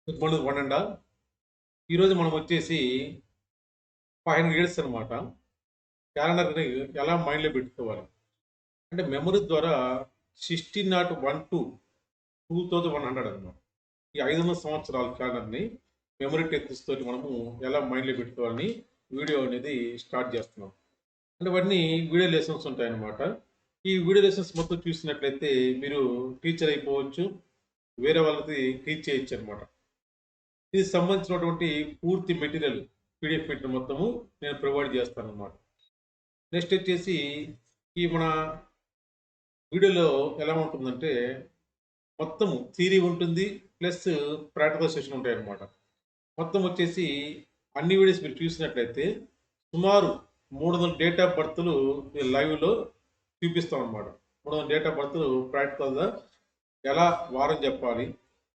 Good morning one and all. ఈరోజు మనం వచ్చేసి 500 ఇయర్స్ అనమాట. క్యాలెండర్ని ఎలా మైండ్లో పెట్టుకోవాలి అంటే మెమరీ ద్వారా 1601 to 2100 అనమాట. ఈ 500 సంవత్సరాల క్యాలెండర్ని మెమరీ టెక్నిక్స్ తోటి మనము ఎలా మైండ్లో పెట్టుకోవాలని వీడియో అనేది స్టార్ట్ చేస్తున్నాం. అంటే ఇవన్నీ వీడియో లెసన్స్ ఉంటాయన్నమాట. ఈ వీడియో లెసన్స్ మొత్తం చూసినట్లయితే మీరు టీచర్ అయిపోవచ్చు, వేరే వాళ్ళకి టీచ్ చేయొచ్చు అనమాట. ఇది సంబంధించినటువంటి పూర్తి మెటీరియల్ పీడిఎఫ్ మెటీరియల్ మొత్తము నేను ప్రొవైడ్ చేస్తాను అన్నమాట. నెక్స్ట్ వచ్చేసి ఈ మన వీడియోలో ఎలా ఉంటుందంటే మొత్తము థియరీ ఉంటుంది, ప్లస్ ప్రాక్టికల్ సెషన్ ఉంటాయి అన్నమాట. మొత్తం వచ్చేసి అన్ని వీడియోస్ మీరు చూసినట్లయితే సుమారు 300 డేట్ ఆఫ్ బర్త్లు లైవ్లో చూపిస్తాం అనమాట. 300 డేట్ ఆఫ్ బర్త్లు ప్రాక్టికల్గా ఎలా వారం చెప్పాలి,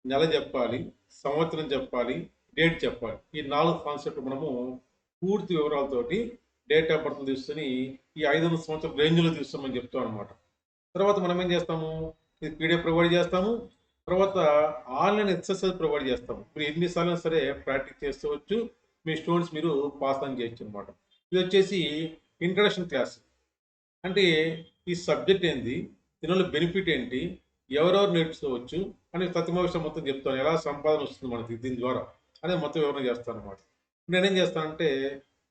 నెల చెప్పాలి, సంవత్సరం చెప్పాలి, డేట్ చెప్పాలి. ఈ 4 కాన్సెప్ట్ మనము పూర్తి వివరాలతోటి డేట్ ఆఫ్ బర్త్ తీసుకొని ఈ 500 సంవత్సరాల రేంజ్లో తీస్తామని చెప్తాం అనమాట. తర్వాత మనం ఏం చేస్తాము, ఇది పీడిఎఫ్ ప్రొవైడ్ చేస్తాము. తర్వాత ఆన్లైన్ ఎక్సర్సైజ్ ప్రొవైడ్ చేస్తాము. మీరు ఎన్నిసార్లు సరే ప్రాక్టీస్ చేసుకోవచ్చు, మీ స్టూడెంట్స్ మీరు పాస్ ఆన్ చేయొచ్చు అనమాట. ఇది వచ్చేసి ఇంట్రడక్షన్ క్లాస్. అంటే ఈ సబ్జెక్ట్ ఏంది, దీనివల్ల బెనిఫిట్ ఏంటి, ఎవరెవరు నేర్చుకోవచ్చు అని ప్రతిమ విషయం మొత్తం చెప్తాను. ఎలా సంపాదన వస్తుంది మనకి దీని ద్వారా అనేది మొత్తం వివరణ చేస్తాను అనమాట. నేనేం చేస్తానంటే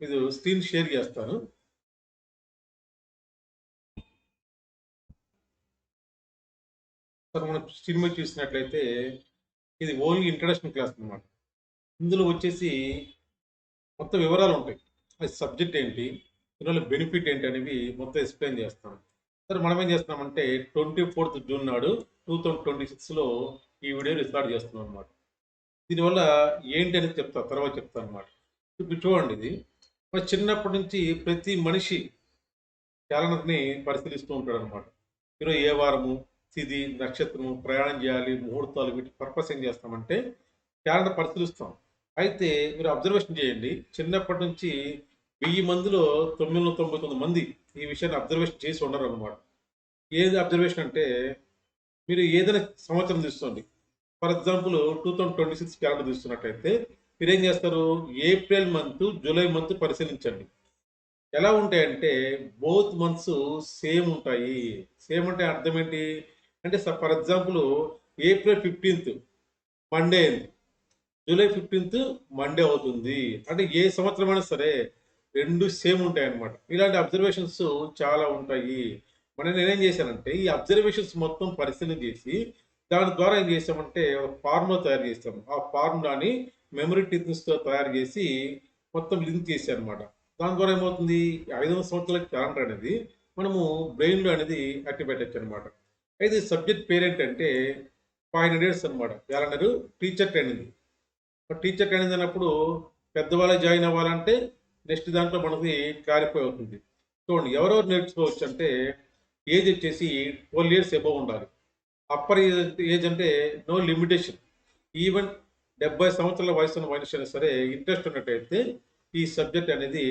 ఇది స్క్రీన్ షేర్ చేస్తాను. సార్ మనం స్క్రీన్ మీద చూసినట్లయితే ఇది ఓన్లీ ఇంట్రడక్షన్ క్లాస్ అనమాట. ఇందులో వచ్చేసి మొత్తం వివరాలు ఉంటాయి. అది సబ్జెక్ట్ ఏంటి, దీనివల్ల బెనిఫిట్ ఏంటి అనేవి మొత్తం ఎక్స్ప్లెయిన్ చేస్తాను. సరే మనం ఏం చేస్తున్నామంటే 24th జూన్ నాడు 2026లో ఈ వీడియో రికార్డ్ చేస్తున్నాం అనమాట. దీనివల్ల ఏంటి అనేది తర్వాత చెప్తాను అనమాట. ఇప్పుడు చూడండి, ఇది మన చిన్నప్పటి నుంచి ప్రతి మనిషి క్యాలెండర్ని పరిశీలిస్తూ ఉంటాడు అనమాట. ఈరోజు ఏ వారము, తిథి, నక్షత్రము, ప్రయాణం చేయాలి, ముహూర్తాలు, వీటి పర్పస్ ఏం చేస్తామంటే క్యాలెండర్ పరిశీలిస్తాం. అయితే మీరు అబ్జర్వేషన్ చేయండి, చిన్నప్పటి నుంచి 1000 మందిలో 999 మంది ఈ విషయాన్ని అబ్జర్వేషన్ చేసి ఉండరు అనమాట. ఏది అబ్జర్వేషన్ అంటే మీరు ఏదైనా సంవత్సరం తీసుకోండి. ఫర్ ఎగ్జాంపుల్ 2026 క్యాలెండర్ తీసుకున్నట్టయితే మీరు ఏం చేస్తారు, ఏప్రిల్ మంత్, జూలై మంత్ పరిశీలించండి. ఎలా ఉంటాయంటే బోత్ మంత్స్ సేమ్ ఉంటాయి. సేమ్ అంటే అర్థం ఏంటి అంటే for example April 15th Monday అయింది, జూలై 15th మండే అవుతుంది. అంటే ఏ సంవత్సరం అయినా సరే రెండు సేమ్ ఉంటాయి అన్నమాట. ఇలాంటి అబ్జర్వేషన్స్ చాలా ఉంటాయి. నేనేం చేశానంటే ఈ అబ్జర్వేషన్స్ మొత్తం పరిశీలన చేసి దాని ద్వారా ఏం చేసామంటే ఒక ఫార్ములా తయారు చేసాము. ఆ ఫార్ములాని మెమరీ టెక్నిక్స్తో తయారు చేసి మొత్తం లింక్ చేశాను అనమాట. దాని ద్వారా ఏమవుతుంది, 500 సంవత్సరాల క్యాలెండర్ అనేది మనము బ్రెయిన్లో అనేది అట్టి పెట్టచ్చు అనమాట. అయితే సబ్జెక్ట్ పేరు ఏంటంటే 500 ఇయర్స్ అనమాట. Calendar teacher training. Teacher training అన్నప్పుడు పెద్దవాళ్ళే జాయిన్ అవ్వాలంటే నెక్స్ట్ దాంట్లో మనకి క్లారిఫై అవుతుంది. చూడండి ఎవరెవరు నేర్చుకోవచ్చు అంటే ఏజ్ వచ్చేసి 12 ఇయర్స్ ఎబవ్ ఉండాలి. అప్పర్ ఏజ్ అంటే నో లిమిటేషన్. ఈవెన్ 70 సంవత్సరాల వయసు ఉన్న మనిషి అయినా సరే ఇంట్రెస్ట్ ఉన్నట్టయితే ఈ సబ్జెక్ట్ అనేది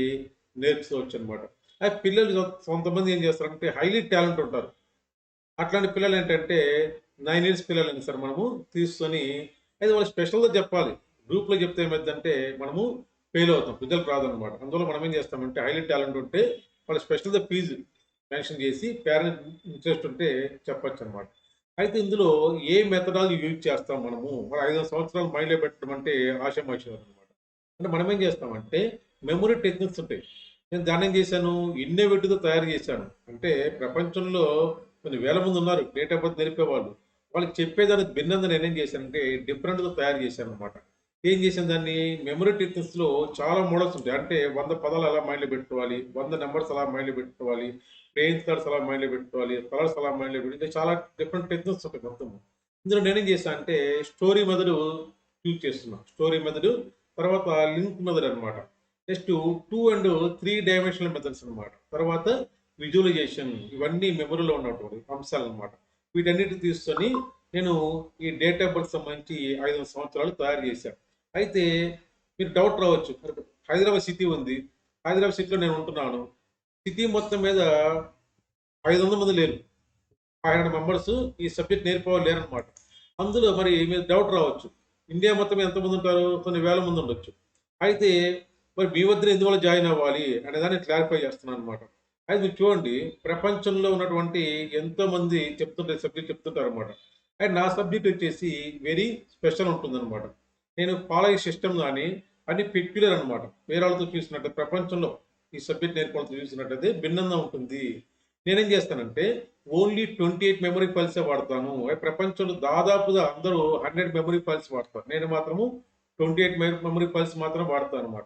నేర్చుకోవచ్చు అనమాట. ఆ పిల్లలు కొంతమంది ఏం చేస్తారంటే హైలీ టాలెంట్ ఉంటారు. అట్లాంటి పిల్లలు ఏంటంటే 9 ఇయర్స్ పిల్లలని సార్ మనము తీసుకొని అది వాళ్ళు స్పెషల్గా చెప్పాలి. గ్రూప్లో చెప్తే ఏమైందంటే మనము ఫెయిల్ అవుతాం, రిజల్ట్ రాదనమాట. అందువల్ల మనం ఏం చేస్తామంటే హైలీ టాలెంట్ ఉంటే వాళ్ళు స్పెషల్గా ఫీజు మెన్షన్ చేసి పేరెంట్ ఇంట్రెస్ట్ ఉంటే చెప్పచ్చు అనమాట. అయితే ఇందులో ఏ మెథడాలజీ యూజ్ చేస్తాం మనము, మరి 5 సంవత్సరాలు మైండ్లో పెట్టడం అంటే ఆషామాషి అనమాట. అంటే మనం ఏం చేస్తామంటే మెమరీ టెక్నిక్స్ ఉంటాయి. నేను దాన్ని ఏం చేశాను, ఇన్నోవేటివ్గా తయారు చేశాను. అంటే ప్రపంచంలో కొన్ని వేల మంది ఉన్నారు డేట్ ఆఫ్ బర్త్ తెలిపేవాళ్ళు. వాళ్ళకి చెప్పేదానికి భిన్నంగా నేనేం చేశానంటే డిఫరెంట్గా తయారు చేశాను అనమాట. ఏం చేశాను, దాన్ని మెమరీ టెక్నిక్స్లో చాలా మోడల్స్ ఉంటాయి. అంటే 100 పదాలు ఎలా మైండ్లో పెట్టుకోవాలి, 100 నెంబర్స్ ఎలా మైండ్లో పెట్టుకోవాలి, ప్లేయింగ్ కార్డ్స్ ఎలా మైండ్లో పెట్టుకోవాలి, కలర్స్ ఎలా మైండ్లో పెట్టుకోవాలి, చాలా డిఫరెంట్ టెక్నిక్స్ ఉంటాయి మొత్తం. ఇందులో నేనేం చేశాను అంటే స్టోరీ మెథడ్ యూజ్ చేస్తున్నాను. స్టోరీ మెథడ్, తర్వాత లింక్ మెథడ్ అనమాట. నెక్స్ట్ 2 and 3 డైమెన్షనల్ మెథడ్స్ అనమాట. తర్వాత విజువలైజేషన్, ఇవన్నీ మెమరీలో ఉన్నటువంటి అంశాలు అనమాట. వీటన్నిటి తీసుకొని నేను ఈ డేట్ ఆఫ్ బర్త్ సంబంధించి 500 సంవత్సరాలు తయారు చేశాను. అయితే మీరు డౌట్ రావచ్చు, హైదరాబాద్ సిటీ ఉంది, హైదరాబాద్ సిటీలో నేను ఉంటున్నాను, సిటీ మొత్తం మీద 500 మంది లేరు, 500 మెంబర్స్ ఈ సబ్జెక్ట్ నేర్పేవాళ్ళు లేరనమాట. అందులో మరి మీరు డౌట్ రావచ్చు, ఇండియా మొత్తం ఎంతమంది ఉంటారు? కొన్ని వేల మంది ఉండొచ్చు. అయితే మరి మీ వద్దన ఎందువల్ల జాయిన్ అవ్వాలి అనే దాన్ని క్లారిఫై చేస్తున్నాను అనమాట. అయితే మీరు చూడండి, ప్రపంచంలో ఉన్నటువంటి ఎంతోమంది సబ్జెక్ట్ చెప్తుంటారనమాట. అయితే నా సబ్జెక్ట్ వచ్చేసి వెరీ స్పెషల్ ఉంటుందనమాట. నేను ఫాలో అయ్యే సిస్టమ్ గాని అన్ని పెక్యులర్ అనమాట. వేరే వాళ్ళతో చూసినట్టు ప్రపంచంలో ఈ సబ్జెక్ట్ నేర్చుకోవాలతో చూసినట్టయితే భిన్నంగా ఉంటుంది. నేనేం చేస్తానంటే ఓన్లీ 28 మెమరీ ఫైల్సే వాడతాను. ప్రపంచంలో దాదాపుగా అందరూ 100 మెమరీ ఫైల్స్ వాడతారు. నేను మాత్రము 28 మెమరీ ఫైల్స్ మాత్రం వాడతాననమాట.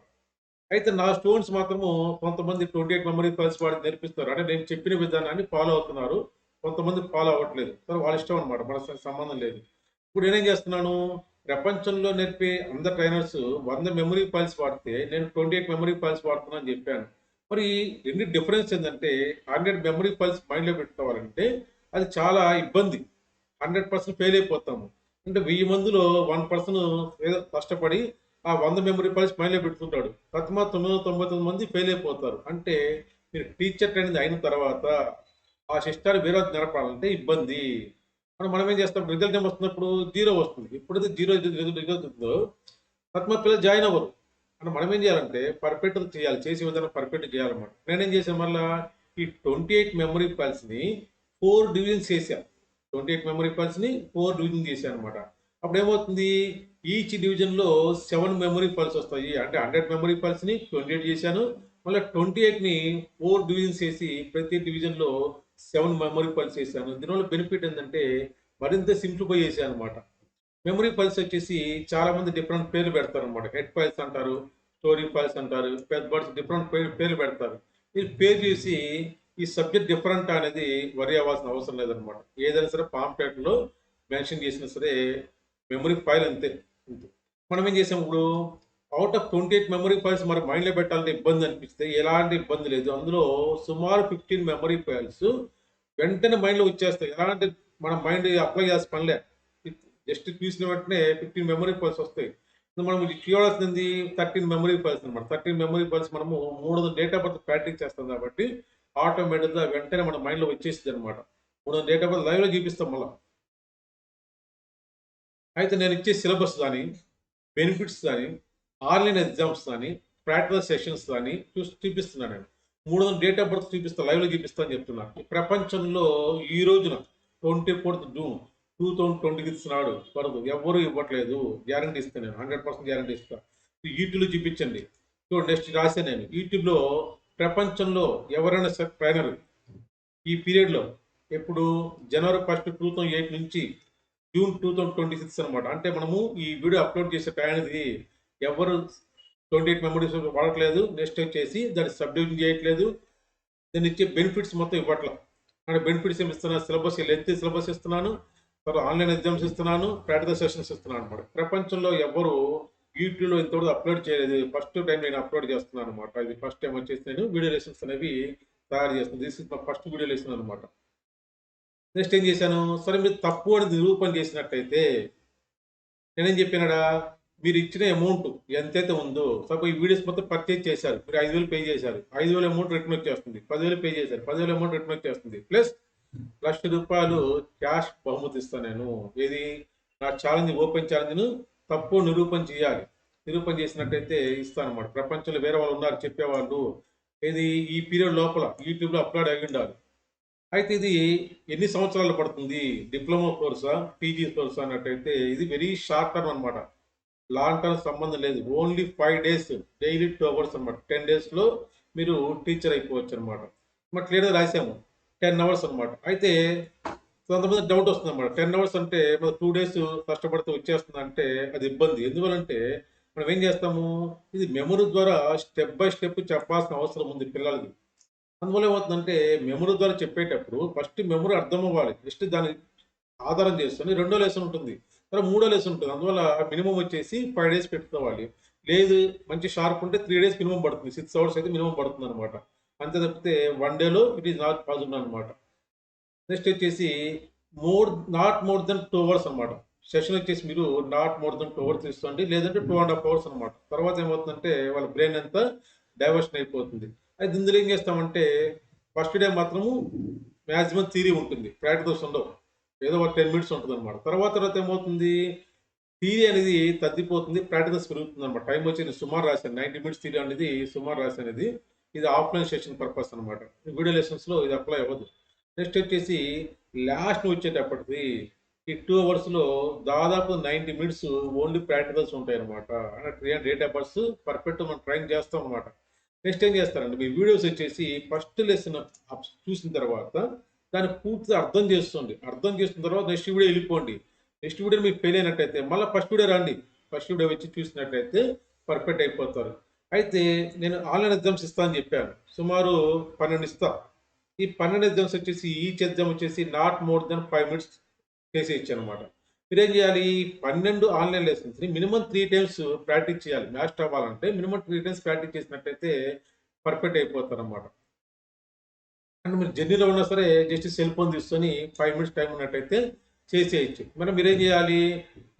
అయితే నా స్టూడెంట్స్ మాత్రము కొంతమంది 28 మెమరీ ఫైల్స్ వాడి నేర్పిస్తారు. అంటే నేను చెప్పిన విధానాన్ని ఫాలో అవుతున్నారు. కొంతమంది ఫాలో అవ్వట్లేదు. సరే వాళ్ళ ఇష్టం అనమాట. మనకు సంబంధం లేదు. ఇప్పుడు నేనేం చేస్తున్నాను, ప్రపంచంలో నేర్పే అందరు ట్రైనర్స్ 100 మెమరీ ఫైల్స్ వాడితే నేను 28 మెమరీ ఫైల్స్ వాడుతున్నా అని చెప్పాను. మరి రెండు డిఫరెన్స్ ఏంటంటే 100 మెమరీ ఫైల్స్ మైండ్‌లో పెట్టుకోవాలంటే అది చాలా ఇబ్బంది. 100% ఫెయిల్ అయిపోతాము. అంటే 1000 మందిలో 1 ఏదో కష్టపడి ఆ 100 మెమరీ ఫైల్స్ మైండ్‌లో పెట్టుకుంటాడు. తత్మా 999 మంది ఫెయిల్ అయిపోతారు. అంటే మీరు టీచర్ ట్రైనింగ్ అయిన తర్వాత ఆ సిస్టాన్ని వేరే వాళ్ళకి నేర్పాలంటే ఇబ్బంది. మనం ఏం చేస్తాం, రిజల్ట్ ఏమొస్తున్నప్పుడు 0 వస్తుంది. ఎప్పుడైతే 0 రిజల్ట్ ఉందో తత్మా పిల్లలు జాయిన్ అవ్వరు. మనం ఏం చేయాలంటే పర్ఫెక్ట్‌గా చేయాలి. చేసే విధానం పర్ఫెక్ట్‌గా చేయాలన్నమాట. నేనేం చేశాను మళ్ళా ఈ 28 మెమరీ ఫైల్స్‌ని 4 డివిజన్స్ చేశా. 28 మెమరీ ఫైల్స్‌ని 4 డివిజన్ చేశానన్నమాట. అప్పుడేమవుతుంది, ఈచ్ డివిజన్‌లో 7 మెమరీ ఫైల్స్ వస్తాయి. అంటే 100 మెమరీ ఫైల్స్‌ని 28 చేశాను. మళ్ళా 28ని 4 డివిజన్స్ చేసి ప్రతి డివిజన్‌లో 7 మెమరీ ఫైల్స్ చేశాను. దీనివల్ల బెనిఫిట్ ఏందంటే మరింత సింప్లిఫై చేశానన్నమాట. మెమరీ ఫైల్స్ వచ్చేసి చాలా మంది డిఫరెంట్ పేర్లు పెడతారనమాట. హెడ్ ఫైల్స్ అంటారు, స్టోరీ ఫైల్స్ అంటారు, పెద్ద వర్డ్స్ డిఫరెంట్ పేర్లు పెడతారు. ఈ పేరు చూసి ఈ సబ్జెక్ట్ డిఫరెంట్ అనేది వరి అవ్వాల్సిన అవసరం లేదనమాట. ఏదైనా సరే పాంప్లెట్‌లో మెన్షన్ చేసినా సరే మెమరీ ఫైల్ అంతే. అంతే. మనం ఏం చేసాం ఇప్పుడు ఔట్ ఆఫ్ 28 మెమరీ ఫైల్స్ మరి మైండ్‌లో పెట్టాలంటే ఇబ్బంది అనిపిస్తే ఎలాంటి ఇబ్బంది లేదు. అందులో సుమారు 15 మెమరీ ఫైల్స్ వెంటనే మైండ్‌లో వచ్చేస్తాయి. ఎలాంటి మన మైండ్ అప్లై చేయాల్సిన పనిలే. జస్ట్ చూసిన వెంటనే 15 మెమరీ ఫైల్స్ వస్తాయి. మనం ఇది చేయాల్సింది 13 మెమరీ ఫైల్స్ అనమాట. 13 మెమరీ ఫైల్స్ మనము 300 డేట్ ఆఫ్ బర్త్ ప్రాక్టీస్ చేస్తాం కాబట్టి ఆటోమేటిక్‌గా వెంటనే మన మైండ్‌లో వచ్చేసిద్దనమాట. 300 డేట్ ఆఫ్ బర్త్ లైవ్‌లో చూపిస్తాం మళ్ళా. అయితే నేను ఇచ్చే సిలబస్ గాని, బెనిఫిట్స్ గాని, ఆన్‌లైన్ ఎగ్జామ్స్ గాని, ప్రాక్టికల్ సెషన్స్ గాని చూపిస్తున్నా నేను. 300 డేట్ ఆఫ్ బర్త్ చూపిస్తా, లైవ్‌లో చూపిస్తా అని చెప్తున్నా. ఈ ప్రపంచంలో ఈ రోజున 24థ్ జూన్ 2026 నాడు వరకు ఎవ్వరు ఇవ్వట్లేదు. గ్యారంటీ ఇస్తా నేను. 100% గ్యారంటీ ఇస్తా. యూట్యూబ్‌లో చూపించండి. చూడండి నెక్స్ట్ రాసా నేను. యూట్యూబ్‌లో ప్రపంచంలో ఎవరైనా సరే ట్రైనర్ ఈ పీరియడ్‌లో ఎప్పుడు జనవరి 1, 2008 నుంచి జూన్ 2026 అనమాట. అంటే మనము ఈ వీడియో అప్లోడ్ చేసే టయానికి ఎవరు 28 మెమరీస్ వాడట్లేదు. నెక్స్ట్ వచ్చేసి దాన్ని సబ్ డివిజన్ చేయట్లేదు. దాన్ని ఇచ్చే బెనిఫిట్స్ మొత్తం ఇవ్వట్ల. అంటే బెనిఫిట్స్ ఏమి ఇస్తున్నా, సిలబస్ లెంత్ సిలబస్ ఇస్తున్నాను. తర్వాత ఆన్‌లైన్ ఎగ్జామ్స్ ఇస్తున్నాను. ప్రాక్టికల్ సెషన్స్ ఇస్తున్నాను అనమాట. ప్రపంచంలో ఎవ్వరు యూట్యూబ్‌లో ఇంతవరకు అప్లోడ్ చేయలేదు. ఫస్ట్ టైం నేను అప్లోడ్ చేస్తున్నాను అనమాట. ఇది ఫస్ట్ టైం వచ్చేసి నేను వీడియో లెసన్స్ అనేవి తయారు చేస్తున్నాను. This is my first video lesson అనమాట. నెక్స్ట్ ఏం చేశాను, సరే మీరు తప్పు అని నిరూపణ చేసినట్టయితే నేనేం చెప్పానడా, మీరు ఇచ్చిన అమౌంట్ ఎంతైతే ఉందో సపోజ్ ఈ వీడియోస్ మొత్తం పర్చేజ్ చేశారు. మీరు 5,000 పే చేశారు. 5,000 అమౌంట్ రిటర్న్ వచ్చేస్తుంది. 10,000 పే చేశారు. 10,000 అమౌంట్ రిటర్న్ వచ్చేస్తుంది. ప్లస్ ₹1,00,000 క్యాష్ బహుమతి ఇస్తాను నేను. ఏది, నా ఛాలెంజ్ ఓపెన్ ఛాలెంజ్‌ను తప్పు నిరూపణ చేయాలి. నిరూపణ చేసినట్టయితే ఇస్తానన్నమాట. ప్రపంచంలో వేరే వాళ్ళు ఉన్నారు చెప్పేవాళ్ళు. ఏది ఈ పీరియడ్ లోపల యూట్యూబ్‌లో అప్‌లోడ్ అయ్యి ఉండాలి. అయితే ఇది ఎన్ని సంవత్సరాలు పడుతుంది? డిప్లొమా కోర్సా? పీజీ కోర్సా అన్నట్టయితే ఇది వెరీ షార్ట్ టర్మ్ అనమాట. లాంగ్ టర్మ్ సంబంధం లేదు. ఓన్లీ 5 డేస్ డైలీ 2 అవర్స్ అనమాట. 10 డేస్‌లో మీరు టీచర్ అయిపోవచ్చనమాట. మరి క్లియర్‌గా రాసాము. 10 అవర్స్ అనమాట. అయితే కొంతమందికి డౌట్ వస్తుందన్నమాట. 10 అవర్స్ అంటే మరి 2 డేస్ కష్టపడితే వచ్చేస్తుందంటే అది ఇబ్బంది. ఎందువల్లంటే మనం ఏం చేస్తాము, ఇది మెమరీ ద్వారా స్టెప్ బై స్టెప్ చెప్పాల్సిన అవసరం ఉంది పిల్లలకి. అందువల్ల ఏమవుతుందంటే మెమరీ ద్వారా చెప్పేటప్పుడు ఫస్ట్ మెమరీ అర్థం అవ్వాలి. నెక్స్ట్ దాన్ని ఆధారం చేసుకొని రెండో లెసన్ ఉంటుంది. తర్వాత మూడో లెసన్ ఉంటుంది. అందువల్ల మినిమమ్ వచ్చేసి 5 డేస్ పెట్టుకోవాలి. లేదు మంచి షార్ప్ ఉంటే 3 డేస్ మినిమమ్ పడుతుంది. 6 అవర్స్ అయితే మినిమమ్ పడుతుందనమాట. అంతే తప్పితే 1 డేలో ఇట్ ఈస్ నాట్ పాసిబుల్ అనమాట. నెక్స్ట్ వచ్చేసి నాట్ మోర్ దెన్ 2 అవర్స్ అనమాట. సెషన్ వచ్చేసి మీరు నాట్ మోర్ దెన్ 2 అవర్స్ తీసుకోండి. లేదంటే 2 ½ అవర్స్ అనమాట. తర్వాత ఏమవుతుందంటే వాళ్ళ బ్రెయిన్ అంతా డైవర్షన్ అయిపోతుంది. అయితే ఇందులో ఏం చేస్తామంటే ఫస్ట్ డే మాత్రము మాక్సిమం థియరీ ఉంటుంది. ప్రాక్టికల్స్ ఉండవు. ఏదో ఒక 10 మినిట్స్ ఉంటుందన్నమాట. తర్వాత తర్వాత ఏమవుతుంది, థియరీ అనేది తగ్గిపోతుంది, ప్రాక్టికల్స్ పెరుగుతుంది అనమాట. టైం వచ్చి నేను సుమారు రాశాను 90 మినిట్స్ థియరీ అనేది సుమారు రాశాను. ఇది ఆఫ్లైన్ సెషన్ పర్పస్ అనమాట. వీడియో లెసన్స్లో ఇది అప్లై అవ్వదు. నెక్స్ట్ వచ్చేసి లాస్ట్ వచ్చేటప్పటికి ఈ 2 అవర్స్లో దాదాపు 90 మినిట్స్ ఓన్లీ ప్రాక్టికల్స్ ఉంటాయి అనమాట. అంటే డేట్ ఆఫ్ బర్త్ పర్ఫెక్ట్ మనం ట్రైన్ చేస్తాం అనమాట. నెక్స్ట్ ఏం చేస్తారండి, మీ వీడియోస్ వచ్చేసి ఫస్ట్ లెసన్ చూసిన తర్వాత దాన్ని పూర్తిగా అర్థం చేసుకోండి. అర్థం చేసుకున్న తర్వాత నెక్స్ట్ వీడియో వెళ్ళిపోండి. నెక్స్ట్ వీడియో మీకు ఫెయిల్ అయినట్టయితే మళ్ళీ ఫస్ట్ వీడియో రండి. ఫస్ట్ వీడియో వచ్చి చూసినట్టయితే పర్ఫెక్ట్ అయిపోతారు. అయితే నేను ఆన్లైన్ ఎగ్జామ్స్ ఇస్తా అని చెప్పాను. సుమారు 12 ఇస్తా. ఈ 12 ఎగ్జామ్స్ వచ్చేసి ఈచ్ ఎగ్జామ్ వచ్చేసి నాట్ మోర్ దెన్ 5 మినిట్స్ చేసేయచ్చు అనమాట. మీరేం చేయాలి, 12 ఆన్లైన్ లెసన్స్ని మినిమం 3 టైమ్స్ ప్రాక్టీస్ చేయాలి. మాస్టర్ అవ్వాలంటే మినిమం 3 టైమ్స్ ప్రాక్టీస్ చేసినట్టయితే పర్ఫెక్ట్ అయిపోతారు అనమాట. అండ్ మీరు జర్నీలో ఉన్నా సరే జస్ట్ సెల్ ఫోన్ తీసుకొని 5 మినిట్స్ టైం ఉన్నట్టయితే చేసేయచ్చు. మరి మీరేం చేయాలి,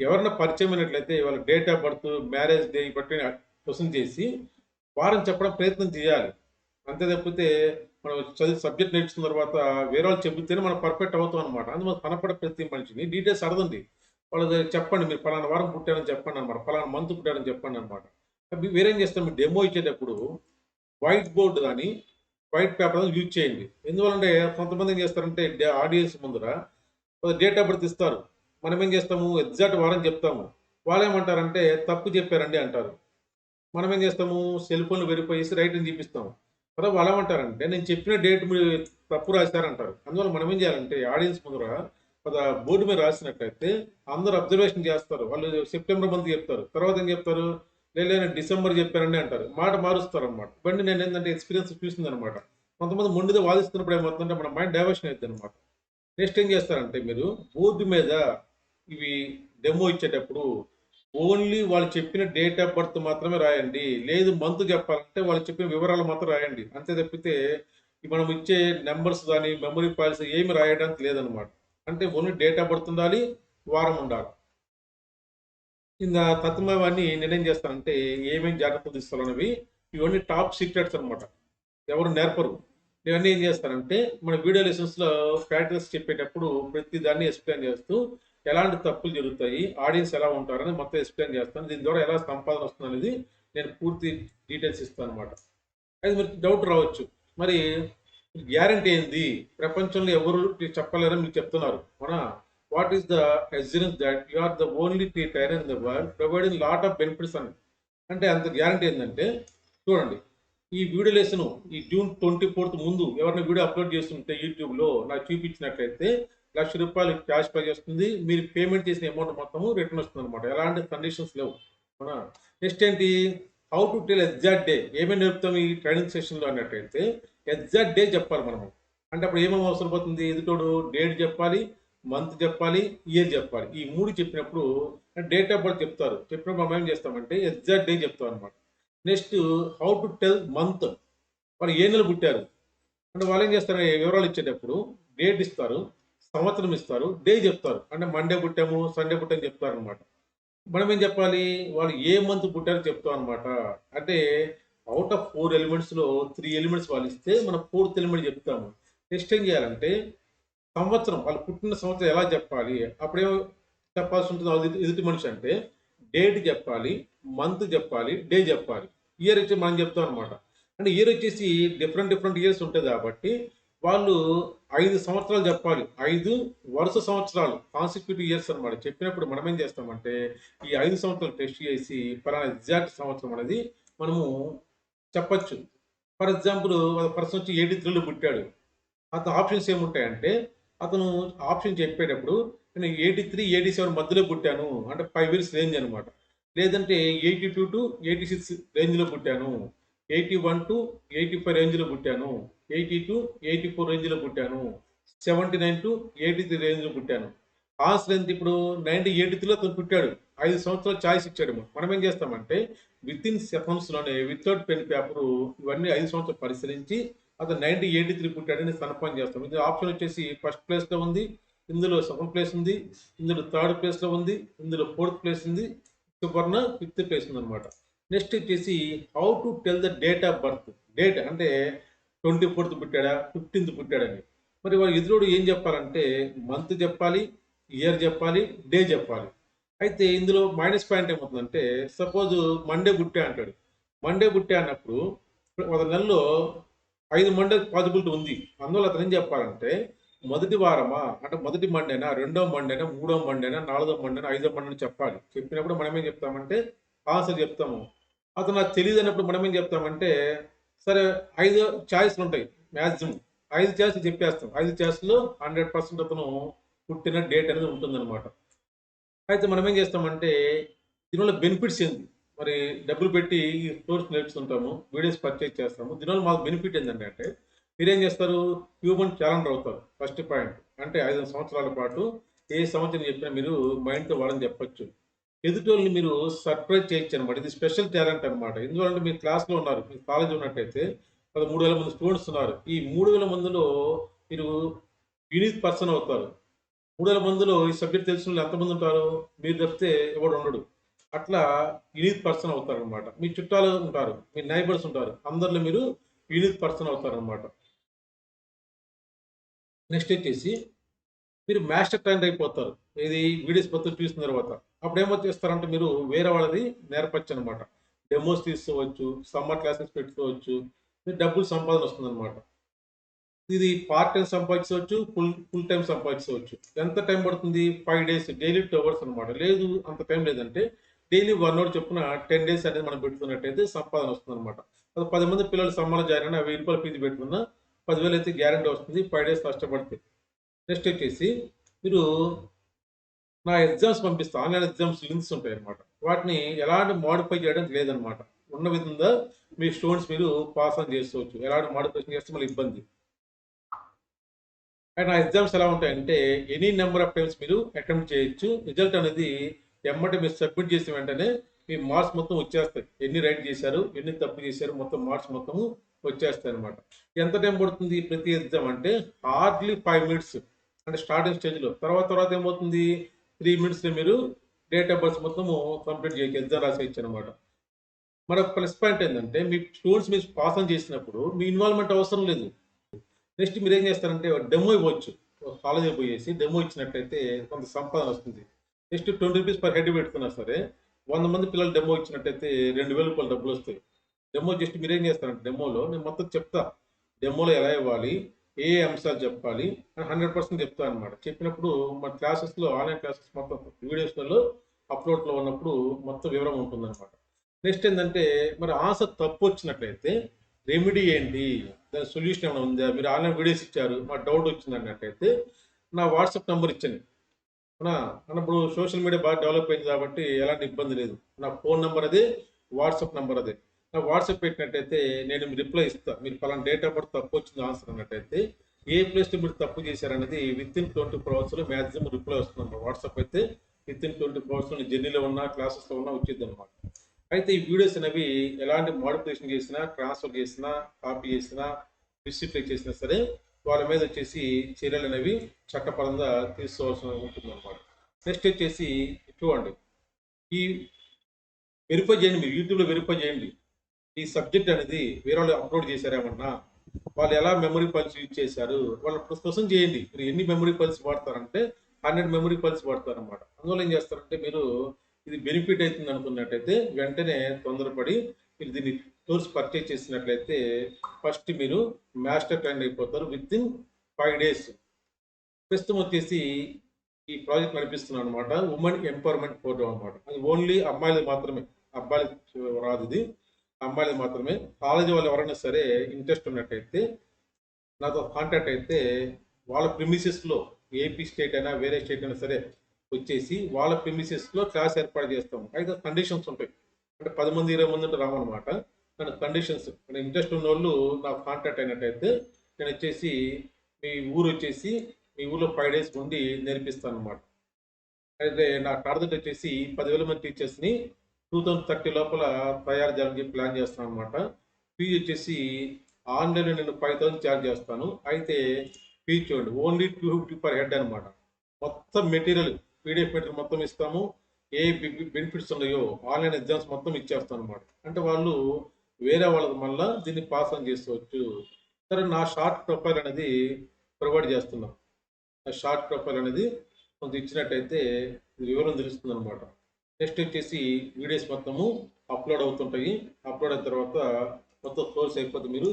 ఎవరైనా పరిచయం అయినట్లయితే వాళ్ళ date of birth, marriage day బట్టి క్వశ్చన్ చేసి వారం చెప్పడం ప్రయత్నం చేయాలి. అంతే తప్పితే మనం చదివి సబ్జెక్ట్ నేర్చుకున్న తర్వాత వేరే వాళ్ళు చెబితేనే మనం పర్ఫెక్ట్ అవుతాం అనమాట. అందులో కనపడే ప్రతి మనిషిని డీటెయిల్స్ అడగండి. వాళ్ళకి చెప్పండి, మీరు పలానా వారం పుట్టారని చెప్పండి అనమాట, పలానా మంత్ పుట్టారని చెప్పండి అనమాట. వేరేం చేస్తాం, మీరు డెమో ఇచ్చేటప్పుడు వైట్ బోర్డు కానీ వైట్ పేపర్ యూజ్ చేయండి. ఎందువల్లంటే కొంతమంది ఏం చేస్తారంటే ఆడియన్స్ ముందర డేట్ ఆఫ్ బర్త్ ఇస్తారు. మనం ఏం చేస్తాము, ఎగ్జాక్ట్ వారం చెప్తాము. వాళ్ళు ఏమంటారంటే తప్పు చెప్పారండి అంటారు. మనం ఏం చేస్తాము, సెల్ ఫోన్లో వెరిఫై చేసి రైట్ అని చూపిస్తాము. తర్వాత వాళ్ళు ఏమంటారంటే నేను చెప్పిన డేట్ మీరు తప్పు రాశారంటారు. అందువల్ల మనం ఏం చేయాలంటే ఆడియన్స్ ముందర బోర్డు మీద రాసినట్లయితే అందరూ అబ్జర్వేషన్ చేస్తారు. వాళ్ళు సెప్టెంబర్ మంత్ చెప్తారు, తర్వాత ఏం చెప్తారు, నేను డిసెంబర్ చెప్పానండి అంటారు. మాట మారుస్తారు అనమాట. బండి నేను ఏంటంటే ఎక్స్పీరియన్స్ చూసింది అనమాట. కొంతమంది మొండిగా వాదిస్తున్నప్పుడు ఏమవుతుందంటే మన మైండ్ డైవర్షన్ అవుతుంది అనమాట. నెక్స్ట్ ఏం చేస్తారంటే మీరు బోర్డు మీద ఇవి డెమో ఇచ్చేటప్పుడు ఓన్లీ వాళ్ళు చెప్పిన డేట్ ఆఫ్ బర్త్ మాత్రమే రాయండి. లేదు మంత్ చెప్పాలంటే వాళ్ళు చెప్పిన వివరాలు మాత్రం రాయండి. అంతే తప్పితే మనం ఇచ్చే నెంబర్స్ కానీ మెమరీ ఫైల్స్ ఏమి రాయడానికి లేదనమాట. అంటే ఓన్లీ డేట్ ఆఫ్ బర్త్ ఉండాలి, వారం ఉండాలి. ఇంకా తత్మవాన్ని నేనేం చేస్తానంటే ఏమేమి జాగ్రత్తలు తీసుకోవాలనేవి ఇవన్నీ టాప్ సీక్రెట్స్ అనమాట. ఎవరు నేర్పరు. ఇవన్నీ ఏం చేస్తానంటే మన వీడియో లెసన్స్లో ప్రాక్టీస్ చెప్పేటప్పుడు ప్రతి దాన్ని ఎక్స్ప్లెయిన్ చేస్తూ ఎలాంటి తప్పులు జరుగుతాయి, ఆడియన్స్ ఎలా ఉంటారని మొత్తం ఎక్స్ప్లెయిన్ చేస్తాను. దీని ద్వారా ఎలా సంపాదన వస్తుంది అనేది నేను పూర్తి డీటెయిల్స్ ఇస్తాను అనమాట. అది మరి డౌట్ రావచ్చు, మరి గ్యారంటీ ఏంది, ప్రపంచంలో ఎవరు చెప్పలేరని మీరు చెప్తున్నారు అవునా? What is the assurance that you are the only trainer in the world providing lot of benefits అని. అంటే అంత గ్యారంటీ ఏంటంటే చూడండి, ఈ వీడియో లెసన్ ఈ జూన్ 24th ముందు ఎవరైనా వీడియో అప్లోడ్ చేస్తుంటే యూట్యూబ్లో నాకు చూపించినట్లయితే ₹1,00,000 క్యాష్ ప్రైజ్ వస్తుంది. మీరు పేమెంట్ చేసిన అమౌంట్ మొత్తము రిటర్న్ వస్తుంది అనమాట. ఎలాంటి కండిషన్స్ లేవు అవునా? నెక్స్ట్ ఏంటి, how to tell exact day, ఏమేమి నేర్పుతాం ఈ ట్రైనింగ్ సెషన్లో అన్నట్టయితే ఎగ్జాక్ట్ డే చెప్పాలి మనము. అంటే అప్పుడు ఏమేమి అవసరం పోతుంది, ఎదుటోడు డేట్ చెప్పాలి, మంత్ చెప్పాలి, ఇయర్ చెప్పాలి. ఈ 3 చెప్పినప్పుడు డేట్ ఆఫ్ బర్త్ చెప్తారు. చెప్పినప్పుడు మనం ఏం చేస్తామంటే ఎగ్జాక్ట్ డే చెప్తాం అనమాట. Next how to tell month, వాళ్ళు ఏ నెల పుట్టారు అంటే వాళ్ళు ఏం చేస్తారు, వివరాలు ఇచ్చేటప్పుడు డేట్ ఇస్తారు, సంవత్సరం ఇస్తారు, డే చెప్తారు. అంటే మండే పుట్టాము, సండే పుట్టామని చెప్తారు అనమాట. మనం ఏం చెప్పాలి, వాళ్ళు ఏ మంత్ పుట్టారో చెప్తాం అనమాట. అంటే అవుట్ ఆఫ్ 4 ఎలిమెంట్స్లో 3 ఎలిమెంట్స్ వాళ్ళు ఇస్తే మనం 4th ఎలిమెంట్ చెప్తాము. నెక్స్ట్ ఏం చేయాలంటే సంవత్సరం, వాళ్ళు పుట్టిన సంవత్సరం ఎలా చెప్పాలి, అప్పుడేమో చెప్పాల్సి ఉంటుంది ఎదుటి మనిషి అంటే డేట్ చెప్పాలి, మంత్ చెప్పాలి, డే చెప్పాలి. ఇయర్ వచ్చి మనం చెప్తాం అనమాట. అంటే ఇయర్ వచ్చేసి డిఫరెంట్ ఇయర్స్ ఉంటుంది కాబట్టి వాళ్ళు 5 సంవత్సరాలు చెప్పాలి. 5 వరుస సంవత్సరాలు కాన్సిక్యూటివ్ ఇయర్స్ అనమాట. చెప్పినప్పుడు మనం ఏం చేస్తామంటే ఈ 5 సంవత్సరాలు టెస్ట్ చేసి పలానా ఎగ్జాక్ట్ సంవత్సరం అనేది మనము చెప్పచ్చు. ఫర్ ఎగ్జాంపుల్ పర్సన్ వచ్చి 83లో పుట్టాడు. అతను ఆప్షన్స్ ఏముంటాయంటే అతను ఆప్షన్ చెప్పేటప్పుడు నేను 83, 87 మధ్యలో పుట్టాను అంటే 5 ఇయర్స్ రేంజ్ అనమాట. లేదంటే 82 టు 86 రేంజ్లో పుట్టాను, 81 టు 85 రేంజ్లో పుట్టాను, 80 టు 84 రేంజ్లో పుట్టాను, 79 టు 83 రేంజ్లో పుట్టాను. ఆన్సర్ ఎంత ఇప్పుడు 1983లో అతను పుట్టాడు. 5 సంవత్సరాలు ఛాయిస్ ఇచ్చాడు. మనం ఏం చేస్తామంటే విత్ ఇన్ సెకండ్స్లోనే వితౌట్ పెన్ పేపరు ఇవన్నీ 5 సంవత్సరాలు పరిశీలించి అతను 1983 పుట్టాడని కన్ఫర్మ్ చేస్తాం. ఇది ఆప్షన్ వచ్చేసి ఫస్ట్ ప్లేస్లో ఉంది, ఇందులో సెకండ్ ప్లేస్ ఉంది, ఇందులో థర్డ్ ప్లేస్లో ఉంది, ఇందులో 4th ప్లేస్ ఉంది, సువర్ణ 5th ప్లేస్ ఉంది అనమాట. నెక్స్ట్ వచ్చేసి how to tell the date of birth. Date అంటే 24th పుట్టాడా, 15th పుట్టాడని. మరి వాడు ఎదురుడు ఏం చెప్పాలంటే మంత్ చెప్పాలి, ఇయర్ చెప్పాలి, డే చెప్పాలి. అయితే ఇందులో మైనస్ పాయింట్ ఏమవుతుందంటే, సపోజ్ మండే బుట్టే అంటాడు. మండే బుట్టే అన్నప్పుడు ఒక నెలలో 5 మండే పాజిబిలిటీ ఉంది. అందువల్ల అతను ఏం చెప్పాలంటే, మొదటి వారమా అంటే మొదటి మండేనా, రెండో మండేనా, మూడో మండేనా, నాలుగో మండేనా, ఐదో మండేనా చెప్పాలి. చెప్పినప్పుడు మనం ఏం చెప్తామంటే ఆన్సర్ చెప్తాము. అతను నాకు తెలీదన్నప్పుడు మనం ఏం చెప్తామంటే, సరే 5 చాయిస్‌లుంటాయి మాక్సిమం. 5 చాయిస్‌లు చెప్పేస్తాం. 5 చాయిస్‌లో 100% అతను పుట్టిన డేట్ అనేది ఉంటుందన్నమాట. అయితే మనం ఏం చేస్తామంటే, దీనివల్ల బెనిఫిట్స్ ఏంది? మరి డబ్బులు పెట్టి ఈ కోర్స్ నేర్చుకుంటాము. వీడియోస్ పర్చేజ్ చేస్తాము. దీనివల్ల మాకు బెనిఫిట్ ఏందంటే, మీరేం చేస్తారు? హ్యూమన్ క్యాలెండర్ అవుతారు. First point. అంటే 5 సంవత్సరాల పాటు ఏ సంవత్సరం చెప్పినా మీరు మైండ్‌తో వాళ్ళని చెప్పొచ్చు. ఎదుటోళ్ళని మీరు సర్ప్రైజ్ చేయొచ్చనమాట. ఇది స్పెషల్ టాలెంట్ అనమాట. ఎందువల్లంటే మీరు క్లాస్‌లో ఉన్నారు. మీరు కాలేజ్‌లో ఉన్నట్టయితే ఒక 3000 మంది స్టూడెంట్స్ ఉన్నారు. ఈ 3000 మందిలో మీరు యూనిక్ పర్సన్ అవుతారు. 3000 మందిలో ఈ సబ్జెక్ట్ తెలిసినోళ్ళు ఎంతమంది ఉంటారు? మీరు తప్పితే ఎవడు ఉండడు. అట్లా యూనిక్ పర్సన్ అవుతారనమాట. మీ చుట్టాలు ఉంటారు. మీ నైబర్స్ ఉంటారు. అందరిలో మీరు యూనిక్ పర్సన్ అవుతారనమాట. నెక్స్ట్ వచ్చేసి మీరు మాస్టర్ ట్రైనర్ అయిపోతారు. ఇది వీడియోస్ మొత్తం చూసిన తర్వాత. అప్పుడు ఏమో చేస్తారంటే మీరు వేరే వాళ్ళది నేర్పొచ్చనమాట. డెమోస్ తీసుకోవచ్చు, సమ్మర్ క్లాసెస్ పెట్టుకోవచ్చు. మీకు డబ్బులు సంపాదన వస్తుందనమాట. ఇది పార్ట్ టైమ్ సంపాదించవచ్చు. ఫుల్ టైమ్ సంపాదించవచ్చు. ఎంత టైం పడుతుంది? 5 డేస్ డైలీ 2 అవర్స్ అనమాట. లేదు అంత టైం లేదంటే డైలీ 1 అవర్ చొప్పున 10 డేస్ అనేది మనం పెట్టుకున్నట్టయితే సంపాదన వస్తుందనమాట. అది 10 మంది పిల్లలు సమ్మర్‌లో జాయిన్ అయినా రూ. 1000 ఫీజు పెట్టుకున్నా 10,000 అయితే గ్యారంటీ వస్తుంది. 5 డేస్ కష్టపడితే. నెక్స్ట్ వచ్చేసి మీరు నా ఎగ్జామ్స్ పంపిస్తా. ఆన్‌లైన్ ఎగ్జామ్స్ లింక్స్ ఉంటాయన్నమాట. వాటిని ఎలాంటి మోడిఫై చేయడానికి లేదనమాట. ఉన్న విధంగా మీ స్టూడెంట్స్ మీరు పాస్ ఆన్ చేసుకోవచ్చు. ఎలాంటి మోడిఫికేషన్ చేస్తే మళ్ళీ ఇబ్బంది. అండ్ ఆ ఎగ్జామ్స్ ఎలా ఉంటాయంటే ఎనీ నెంబర్ ఆఫ్ టైమ్స్ మీరు అటెంప్ట్ చేయొచ్చు. రిజల్ట్ అనేది ఎమ్మటే మీరు సబ్మిట్ చేసిన వెంటనే మీ మార్క్స్ మొత్తం వచ్చేస్తాయి. ఎన్ని రైట్ చేశారు, ఎన్ని తప్పు చేశారు, మొత్తం మార్క్స్ మొత్తము వచ్చేస్తాయి అనమాట. ఎంత టైం పడుతుంది ప్రతి ఎగ్జామ్ అంటే హార్డ్లీ 5 మినిట్స్ అంటే స్టార్టింగ్ స్టేజ్లో. తర్వాత తర్వాత ఏమవుతుంది 3 మినిట్స్లో మీరు డేట్ ఆఫ్ బర్త్ మొత్తము కంప్లీట్ చేయొచ్చు. ఎగ్జామ్ రాసేయచ్చు అనమాట. మరొక ప్లస్ పాయింట్ ఏంటంటే మీ స్టూడెంట్స్ మీరు పాస్ ఆన్ చేసినప్పుడు మీ ఇన్వాల్వ్మెంట్ అవసరం లేదు. నెక్స్ట్ మీరేం చేస్తారంటే డెమో ఇవ్వచ్చు. కాలేజ్‌కి పోయేసి డెమో ఇచ్చినట్టయితే కొంత సంపాదన వస్తుంది. నెక్స్ట్ రూ. 20 పర్ హెడ్ పెట్టుకున్నా సరే 100 మంది పిల్లలు డెమో ఇచ్చినట్టయితే రూ. 2000 డబ్బులొస్తాయి. డెమో జస్ట్ మీరేం చేస్తారంటే డెమోలో నేను మొత్తం చెప్తా. డెమోలో ఎలా ఇవ్వాలి? ఏ ఏ అంశాలు చెప్పాలి? అని 100% చెప్తా అనమాట. చెప్పినప్పుడు మన క్లాసెస్‌లో ఆన్‌లైన్ క్లాసెస్ మొత్తం వీడియోస్‌లలో అప్‌లోడ్‌లో ఉన్నప్పుడు మొత్తం వివరం ఉంటుందనమాట. నెక్స్ట్ ఏందంటే మరి ఆన్సర్ తప్పొచ్చినట్లయితే రెమెడీ ఏంటి? దాని సొల్యూషన్ ఏమైనా ఉందా? మీరు ఆన్‌లైన్ వీడియోస్ ఇచ్చారు. మాకు డౌట్ వచ్చిందన్నట్టయితే నా వాట్సాప్ నంబర్ ఇచ్చాను. అవునా? అన్నప్పుడు సోషల్ మీడియా బాగా డెవలప్ అయింది కాబట్టి ఎలాంటి ఇబ్బంది లేదు. నా ఫోన్ నంబర్ అదే, వాట్సాప్ నంబర్ అదే. నాకు వాట్సాప్ పెట్టినట్టయితే నేను మీకు రిప్లై ఇస్తా. మీరు పలానా డేట్ ఆఫ్ బర్త్ తప్పొచ్చింది ఆన్సర్ అన్నట్టయితే ఏ ప్లేస్‌లో మీరు తప్పు చేశారనేది వితిన్ 24 అవర్స్‌లో మాక్సిమం రిప్లై వస్తుందన్నమాట. వాట్సాప్ అయితే వితిన్ 24 అవర్స్‌లో నేను జర్నీలో ఉన్నా, క్లాసెస్‌లో ఉన్నా వచ్చిద్దన్నమాట. అయితే ఈ వీడియోస్ అనేవి ఎలాంటి మోడిఫికేషన్ చేసినా, ట్రాన్స్‌ఫర్ చేసినా, కాపీ చేసినా, మిస్‌రిప్లై చేసినా సరే వాళ్ళ మీద వచ్చేసి చర్యలనేవి చట్టపరంగా తీసుకోవాల్సి ఉంటుందన్నమాట. నెక్స్ట్ వచ్చేసి చూడండి. ఈ వెరిఫై చేయండి. మీరు యూట్యూబ్‌లో వెరిఫై చేయండి. ఈ సబ్జెక్ట్ అనేది వేరే వాళ్ళు అప్లోడ్ చేశారేమన్నా? వాళ్ళు ఎలా మెమరీ ఫైల్స్ యూజ్ చేశారు? వాళ్ళ క్వెషన్ చేయండి. మీరు ఎన్ని మెమరీ ఫైల్స్ వాడతారంటే 100 మెమరీ ఫైల్స్ వాడతారనమాట. అందువల్ల ఏం చేస్తారంటే మీరు ఇది బెనిఫిట్ అయితుంది అనుకున్నట్టయితే వెంటనే తొందరపడి మీరు దీన్ని కోర్స్ పర్చేజ్ చేసినట్లయితే ఫస్ట్ మీరు మాస్టర్ ట్రైనర్ అయిపోతారు వితిన్ 5 డేస్. ప్రస్తుతం వచ్చేసి ఈ ప్రాజెక్ట్ నడిపిస్తున్నాను అనమాట. ఉమెన్ ఎంపవర్మెంట్ ప్రోగ్రామ్ అనమాట. అది ఓన్లీ అమ్మాయిలది మాత్రమే. అబ్బాయిలకి రాదు ఇది. అమ్మాయిలది మాత్రమే. కాలేజీ వాళ్ళు ఎవరైనా సరే ఇంట్రెస్ట్ ఉన్నట్టయితే నాతో కాంటాక్ట్ అయితే వాళ్ళ ప్రిమిసెస్‌లో ఏపీ స్టేట్ అయినా, వేరే స్టేట్ అయినా సరే వచ్చేసి వాళ్ళ ప్రిమిసెస్‌లో క్లాస్ ఏర్పాటు చేస్తాం. అయితే కండిషన్స్ ఉంటాయి. అంటే 10 మంది, 20 మంది ఉంటే రామనమాట. కానీ కండిషన్స్ అంటే ఇంట్రెస్ట్ ఉన్నోళ్ళు నాకు కాంటాక్ట్ అయినట్టయితే నేనొచ్చేసి మీ ఊరొచ్చేసి మీ ఊర్లో 5 డేస్ ఉండి నేర్పిస్తాననమాట. అయితే నా టార్గెట్ వచ్చేసి 10,000 మంది టీచర్స్‌ని 2030 లోపల తయారు చేయాలని చెప్పి ప్లాన్ చేస్తున్నాననమాట. ఫీజ్ వచ్చేసి ఆన్‌లైన్‌లో నేను 5,000 చార్జ్ చేస్తాను. అయితే ఫీజ్ చూడండి ఓన్లీ 250 పర్ హెడ్ అనమాట. మొత్తం మెటీరియల్ పీడీఎఫ్ మెటీరియల్ మొత్తం ఇస్తాము. ఏ బెనిఫిట్స్ ఉన్నాయో ఆన్‌లైన్ ఎగ్జామ్స్ మొత్తం ఇచ్చేస్తామనమాట. అంటే వాళ్ళు వేరే వాళ్ళది మళ్ళా దీన్ని పాస్ ఆన్ చేసుకోవచ్చు. సరే నా షార్ట్ ప్రొఫైల్ అనేది ప్రొవైడ్ చేస్తున్నాం. ఆ షార్ట్ ప్రొఫైల్ అనేది కొంత ఇచ్చినట్టయితే వివరం తెలుస్తుంది అనమాట. నెక్స్ట్ వచ్చేసి వీడియోస్ మొత్తము అప్లోడ్ అవుతుంటాయి. అప్లోడ్ అయిన తర్వాత మొత్తం కోర్స్ అయిపోతే మీరు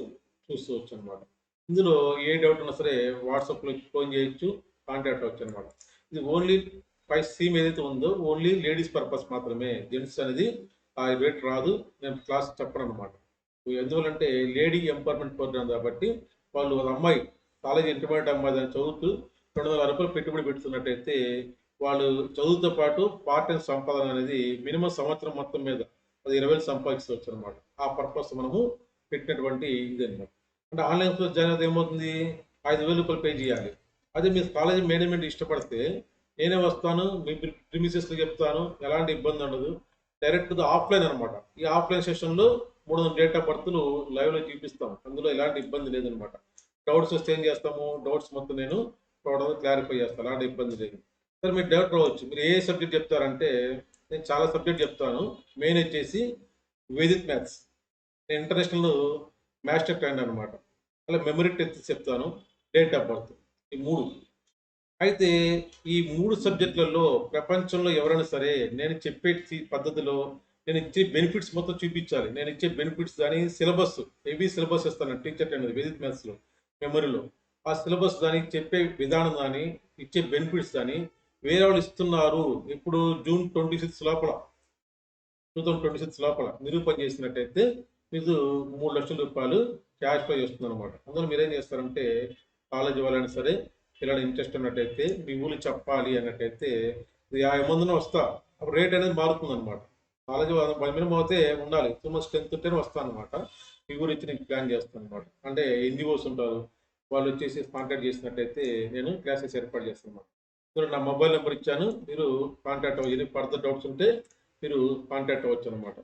చూసుకోవచ్చు అనమాట. ఇందులో ఏ డౌట్ ఉన్నా సరే వాట్సాప్లో ఫోన్ చేయొచ్చు, కాంటాక్ట్ అవ్వచ్చు అనమాట. ఇది ఓన్లీ థీమ్ ఏదైతే ఉందో ఓన్లీ లేడీస్ పర్పస్ మాత్రమే. జెంట్స్ అనేది ఆ రేట్ రాదు. నేను క్లాస్ చెప్పను అనమాట. ఎందువల్లంటే లేడీ ఎంపవర్మెంట్ ప్రోగ్రామ్ కాబట్టి వాళ్ళు ఒక అమ్మాయి కాలేజీ ఇంటర్మీడియట్ అమ్మాయి దాన్ని చదువుతూ ₹200 పెట్టుబడి పెడుతున్నట్టయితే వాళ్ళు చదువుతో పాటు పార్ట్ టైం సంపాదన అనేది మినిమం సంవత్సరం మొత్తం మీద అది 20,000 సంపాదించవచ్చు అనమాట. ఆ పర్పస్ మనము పెట్టినటువంటి ఇది అనమాట. అంటే ఆన్లైన్ కోర్స్ జాయిన్ అయితే ఏమవుతుంది, ₹5,000 పే చేయాలి. అదే మీరు కాలేజీ మేనేజ్మెంట్ ఇష్టపడితే నేనే వస్తాను, మీ ప్రిమిసెస్లో చెప్తాను, ఎలాంటి ఇబ్బంది ఉండదు. డైరెక్ట్గా ఆఫ్లైన్ అనమాట. ఈ ఆఫ్లైన్ సెషన్లో 300 డేట్ ఆఫ్ బర్త్లు లైవ్లో చూపిస్తాం. అందులో ఎలాంటి ఇబ్బంది లేదనమాట. డౌట్స్ వస్తే ఏం చేస్తాము, డౌట్స్ మొత్తం నేను టోటల్గా క్లారిఫై చేస్తాను. అలాంటి ఇబ్బంది లేదు. సరే మీరు డౌట్ రావచ్చు, మీరు ఏ సబ్జెక్ట్ చెప్తారంటే నేను చాలా సబ్జెక్ట్ చెప్తాను. మెయిన్ వచ్చేసి వేదిక్ మ్యాథ్స్. నేను ఇంటర్నేషనల్ మాస్టర్ ట్రైనర్ అనమాట. అలా మెమరీ టెస్ట్ చెప్తాను, డేట్ ఆఫ్ బర్త్, ఈ 3. అయితే ఈ 3 సబ్జెక్టులలో ప్రపంచంలో ఎవరైనా సరే నేను చెప్పే పద్ధతిలో నేను ఇచ్చే బెనిఫిట్స్ మొత్తం చూపించాలి. నేను ఇచ్చే బెనిఫిట్స్ కానీ సిలబస్, హెవీ సిలబస్ ఇస్తాను టీచర్ ట్రైనర్ వేదిక్ మ్యాథ్స్లో, మెమరీలో. ఆ సిలబస్ కానీ చెప్పే విధానం కానీ ఇచ్చే బెనిఫిట్స్ కానీ వేరే వాళ్ళు ఇస్తున్నారు. ఇప్పుడు జూన్ 26 లోపల 2026 లోపల నిరూపణ చేసినట్టయితే మీకు ₹3,00,000 క్యాష్ ప్రైజ్ వస్తుంది అనమాట. అందులో మీరేం చేస్తారంటే కాలేజీ వాళ్ళైనా సరే పిల్లలు ఇంట్రెస్ట్ ఉన్నట్టయితే మీ ఊళ్ళు చెప్పాలి అన్నట్టయితే 50 మందిని వస్తా, అప్పుడు రేట్ అనేది మారుతుంది అనమాట. కాలేజీ మినిమం అయితే ఉండాలి, 2 మంత్స్ 10th ఉంటేనే వస్తాను అనమాట. మీ గురించి నేను ప్లాన్ చేస్తాను అనమాట. అంటే ఎన్జిఓస్ ఉంటారు, వాళ్ళు వచ్చేసి కాంటాక్ట్ చేసినట్టయితే నేను క్లాసెస్ ఏర్పాటు చేస్తాను అనమాట. సో నా మొబైల్ నెంబర్ ఇచ్చాను, మీరు కాంటాక్ట్ అవ్వాలి. ఫర్దర్ డౌట్స్ ఉంటే మీరు కాంటాక్ట్ అవ్వచ్చు అనమాట.